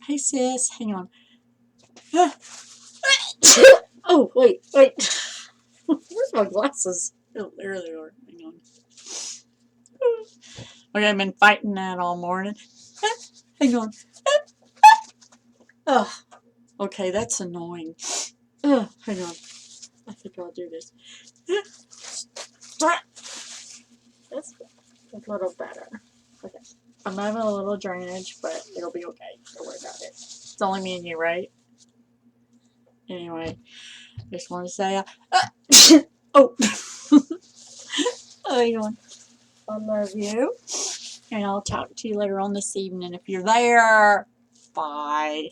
Hey, sis. Hang on. Oh, wait. Where's my glasses? Oh, there they are. Hang on. Okay, I've been fighting that all morning. Hang on. Ugh. Okay, that's annoying. Ugh, hang on. I think I'll do this. That's a little better. Okay. I'm having a little drainage, but it'll be okay. Don't worry about it. It's only me and you, right? Anyway, just want to say, oh, hang on. I love you, and I'll talk to you later on this evening if you're there. Bye.